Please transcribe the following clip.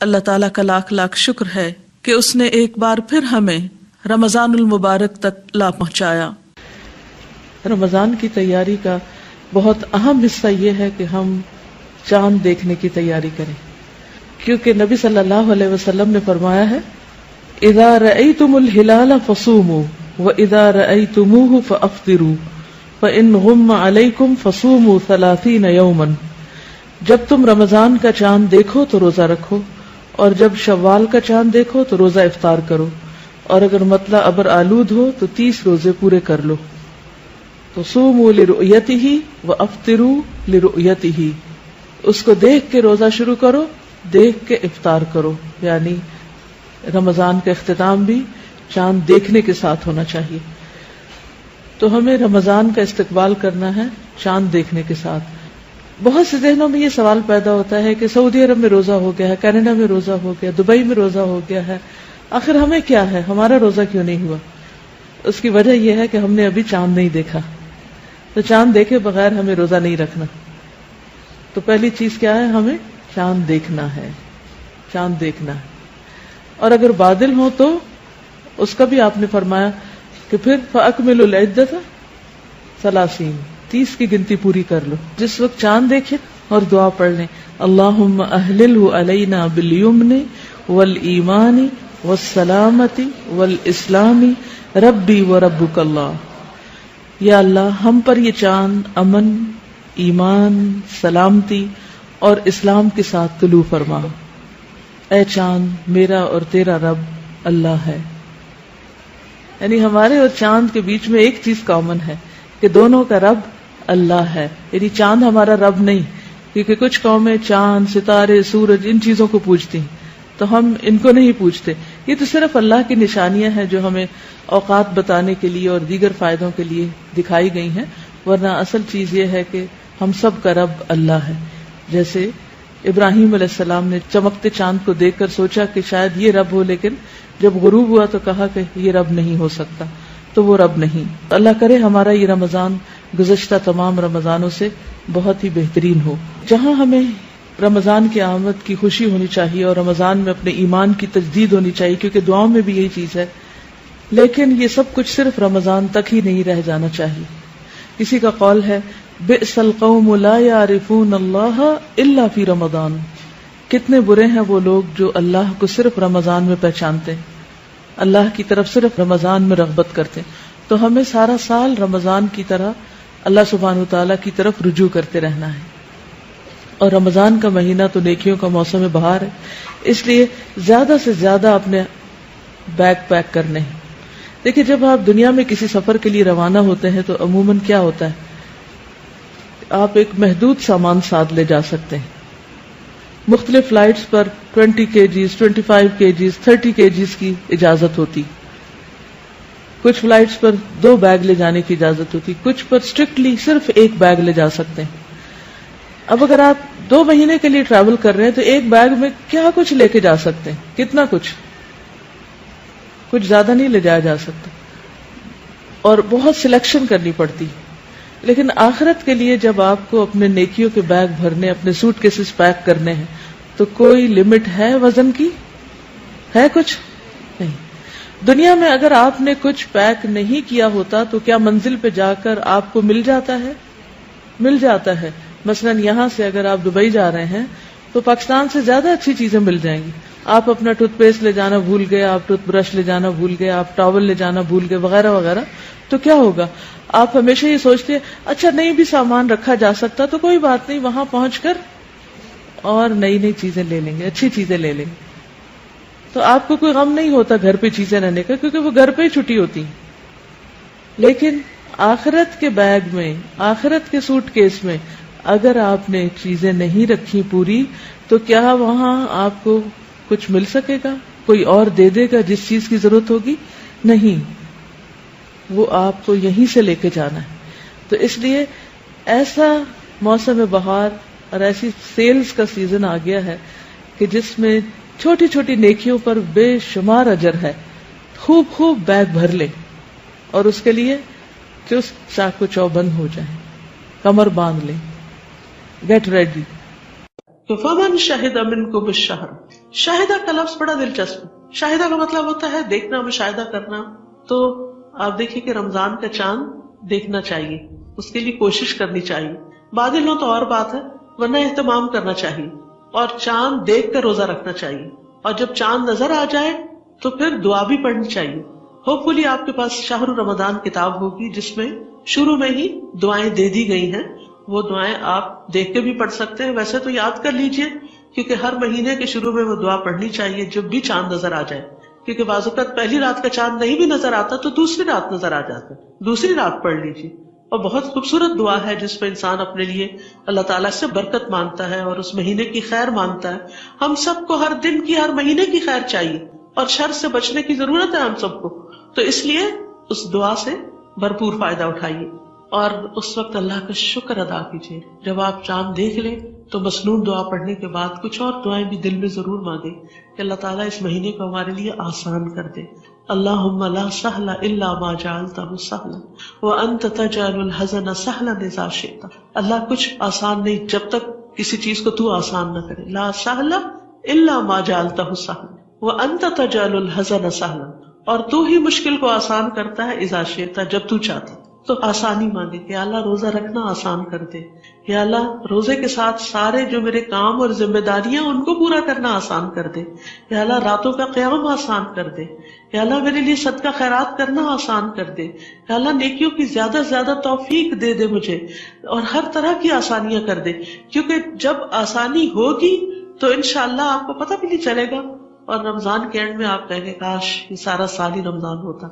اللہ تعالیٰ کا لاکھ لاکھ شکر ہے کہ اس نے ایک بار پھر ہمیں رمضان المبارک تک لا پہنچایا۔ رمضان کی تیاری کا بہت اہم حصہ یہ ہے کہ ہم چاند دیکھنے کی تیاری کریں، کیونکہ نبی صلی اللہ علیہ وسلم نے فرمایا ہے اذا رأیتم الہلال فصوموا واذا رأیتموہ فافطروا فان غم علیکم فصوموا 30 یوما، جب تم رمضان کا چاند دیکھو تو روزہ رکھو، اور جب شوال کا چاند دیکھو تو روزہ افطار کرو، اور اگر مطلع ابر آلود ہو تو 30 روزے پورے کر لو۔ تو صوموا لرؤیتہ وافطروا لرؤیتہ، اس کو دیکھ کے روزہ شروع کرو، دیکھ کے افطار کرو، یعنی رمضان کا اختتام بھی چاند دیکھنے کے ساتھ ہونا چاہیے۔ تو ہمیں رمضان کا استقبال کرنا ہے چاند دیکھنے کے ساتھ۔ بہت سے ذہنوں میں یہ سوال پیدا ہوتا ہے کہ سعودی عرب میں روزہ ہو گیا ہے، کینیڈا میں روزہ ہو گیا، دبئی میں روزہ ہو گیا ہے، آخر ہمیں کیا ہے، ہمارا روزہ کیوں نہیں ہوا؟ اس کی وجہ یہ ہے کہ ہم نے ابھی چاند نہیں دیکھا، تو چاند دیکھے بغیر ہمیں روزہ نہیں رکھنا۔ تو پہلی چیز کیا ہے، ہمیں چاند دیکھنا ہے، چاند دیکھنا ہے۔ اور اگر بادل ہو تو اس کا بھی آپ نے فرمایا کہ پھر فَأَكْمِلُوا الْعِدَّةَ 30 کی گنتی پوری کر لو۔ جس وقت چاند دیکھیں اور دعا پڑھ لیں اللہم اہللہ علینا بالیمن والایمان والسلامت والاسلام ربی وربک اللہ، یا اللہ ہم پر یہ چاند امن، ایمان، سلامتی اور اسلام کے ساتھ طلوع فرما۔ اے چاند میرا اور تیرا رب اللہ ہے۔ یعنی ہمارے اور چاند کے بیچ میں ایک چیز کامن ہے کہ دونوں کا رب اللہ ہے، یعنی چاند ہمارا رب نہیں، کیونکہ کچھ قومیں چاند، ستارے، سورج ان چیزوں کو پوجتی ہیں، تو ہم ان کو نہیں پوجتے۔ یہ تو صرف اللہ کی نشانیاں ہیں جو ہمیں اوقات بتانے کے لیے اور دیگر فائدوں کے لیے دکھائی گئی ہیں، ورنہ اصل چیز یہ ہے کہ ہم سب کا رب اللہ ہے۔ جیسے ابراہیم علیہ السلام نے چمکتے چاند کو دیکھ کر سوچا کہ شاید یہ رب ہو، لیکن جب غروب ہوا تو کہا کہ یہ رب نہیں ہو سکتا، تو وہ رب نہیں۔ اللہ کرے ہمارا یہ رمضان گزشتہ تمام رمضانوں سے بہت ہی بہترین ہو، جہاں ہمیں رمضان کی آمد کی خوشی ہونی چاہیے اور رمضان میں اپنے ایمان کی تجدید ہونی چاہیے، کیونکہ دعاؤں میں بھی یہی چیز ہے، لیکن یہ سب کچھ صرف رمضان تک ہی نہیں رہ جانا چاہیے۔ کسی کا قول ہے بئس القوم لا یعرفون اللہ الا فی رمضان، کتنے برے ہیں وہ لوگ جو اللہ کو صرف رمضان میں پہچانتے ہیں، اللہ کی طرف صرف رمضان میں رغبت کرتے ہیں۔ تو ہمیں سارا سال رمضان کی طرح اللہ سبحانہ وتعالیٰ کی طرف رجوع کرتے رہنا ہے، اور رمضان کا مہینہ تو نیکیوں کا موسم بہار ہے، اس لیے زیادہ سے زیادہ اپنے بیگ پیک کرنے ہیں۔ دیکھیں جب آپ دنیا میں کسی سفر کے لیے روانہ ہوتے ہیں تو عموماً کیا ہوتا ہے، آپ ایک محدود سامان ساتھ لے جا سکتے ہیں۔ مختلف فلائٹس پر 20 kgs 25 kgs 30 kgs کی اجازت ہوتی، کچھ فلائٹس پر 2 بیگ لے جانے کی اجازت ہوتی، کچھ پر اسٹرکٹلی صرف 1 بیگ لے جا سکتے ہیں۔ اب اگر آپ 2 مہینے کے لیے ٹریول کر رہے ہیں تو 1 بیگ میں کیا کچھ لے کے جا سکتے ہیں، کتنا کچھ زیادہ نہیں لے جایا جا سکتا، اور بہت سلیکشن کرنی پڑتی۔ لیکن آخرت کے لیے جب آپ کو اپنے نیکیوں کے بیگ بھرنے، اپنے سوٹ کیسز پیک کرنے ہیں، تو کوئی لمٹ ہے وزن کی؟ ہے کچھ نہیں۔ دنیا میں اگر آپ نے کچھ پیک نہیں کیا ہوتا تو کیا منزل پہ جا کر آپ کو مل جاتا ہے؟ مل جاتا ہے۔ مثلا یہاں سے اگر آپ دبئی جا رہے ہیں تو پاکستان سے زیادہ اچھی چیزیں مل جائیں گی۔ آپ اپنا ٹوتھ پیسٹ لے جانا بھول گئے، آپ ٹوتھ برش لے جانا بھول گئے، آپ ٹاول لے جانا بھول گئے، وغیرہ وغیرہ، تو کیا ہوگا؟ آپ ہمیشہ یہ سوچتے ہیں اچھا نہیں بھی سامان رکھا جا سکتا تو کوئی بات نہیں، وہاں پہنچ کر اور نئی چیزیں لے لیں گے، اچھی چیزیں لے لیں گے۔ تو آپ کو کوئی غم نہیں ہوتا گھر پہ چیزیں رہنے کا، کیونکہ وہ گھر پہ ہی چھٹی ہوتی ہیں۔ لیکن آخرت کے بیگ میں، آخرت کے سوٹ کیس میں اگر آپ نے چیزیں نہیں رکھی پوری، تو کیا وہاں آپ کو کچھ مل سکے گا؟ کوئی اور دے دے گا جس چیز کی ضرورت ہوگی؟ نہیں، وہ آپ کو یہیں سے لے کے جانا ہے۔ تو اس لیے ایسا موسم بہار اور ایسی سیلز کا سیزن آ گیا ہے کہ جس میں چھوٹی چھوٹی نیکیوں پر بے شمار اجر ہے۔ خوب بیگ بھر لیں، اور اس کے لیے چست چاق و چوبند ہو جائیں، کمر باندھ لیں، گیٹ ریڈی۔ کہ فمن شہد منکم الشہر، شاہدہ کا لفظ بڑا دلچسپ ہے. شاہدہ کا مطلب ہوتا ہے دیکھنا، مشاہدہ کرنا. تو آپ دیکھیے کہ رمضان کا چاند دیکھنا چاہیے، اس کے لیے کوشش کرنی چاہیے. بادل ہو تو اور بات ہے، ورنہ اہتمام کرنا چاہیے، اور چاند دیکھ کر روزہ رکھنا چاہیے. اور جب چاند نظر آ جائے تو پھر دعا بھی پڑھنی چاہیے. ہوپ فلی آپ کے پاس شہر رمضان کتاب ہوگی جس میں شروع میں ہی دعائیں دے دی گئی ہیں. وہ دعائیں آپ دیکھ کے بھی پڑھ سکتے ہیں، ویسے تو یاد کر لیجئے، کیونکہ ہر مہینے کے شروع میں وہ دعا پڑھنی چاہیے جب بھی چاند نظر آ جائے. کیونکہ بعض اوقات پہلی رات کا چاند نہیں بھی نظر آتا تو دوسری رات نظر آ جاتا ہے، دوسری رات پڑھ لیجیے. اور بہت خوبصورت دعا ہے جس میں انسان اپنے لیے اللہ تعالیٰ سے برکت مانگتا ہے اور اس مہینے کی خیر مانگتا ہے. ہم سب کو ہر دن کی، ہر مہینے کی خیر چاہیے، اور شر سے بچنے کی ضرورت ہے ہم سب کو. تو اس لیے اس دعا سے بھرپور فائدہ اٹھائیے، اور اس وقت اللہ کا شکر ادا کیجیے. جب آپ چاند دیکھ لیں تو مسنون دعا پڑھنے کے بعد کچھ اور دعائیں بھی دل میں ضرور مانگیں کہ اللہ تعالیٰ اس مہینے کو ہمارے لیے آسان کر دے. اللہم لا سہل الا ما جعلتہ سہلا وانت تجعل الحزن سہلا اذا شئت. اللہ کچھ آسان نہیں جب تک کسی چیز کو تو آسان نہ کرے. لا سہل الا ما جعلتہ سہلا وانت تجعل الحزن سہلا، اور تو ہی مشکل کو آسان کرتا ہے اذا شئت، جب تو چاہتا. تو آسانی مانگے کہ اللہ روزہ رکھنا آسان کر دے، یا اللہ روزے کے ساتھ سارے جو میرے کام اور ذمہ داریاں ان کو پورا کرنا آسان کر دے، یا اللہ راتوں کا قیام آسان کر دے، یا اللہ میرے لیے صدقہ خیرات کرنا آسان کر دے، یا اللہ نیکیوں کی زیادہ سے زیادہ توفیق دے دے مجھے، اور ہر طرح کی آسانیاں کر دے. کیونکہ جب آسانی ہوگی تو انشاءاللہ آپ کو پتہ بھی نہیں چلے گا، اور رمضان کے اینڈ میں آپ کہیں گے کاش یہ سارا سال ہی رمضان ہوتا.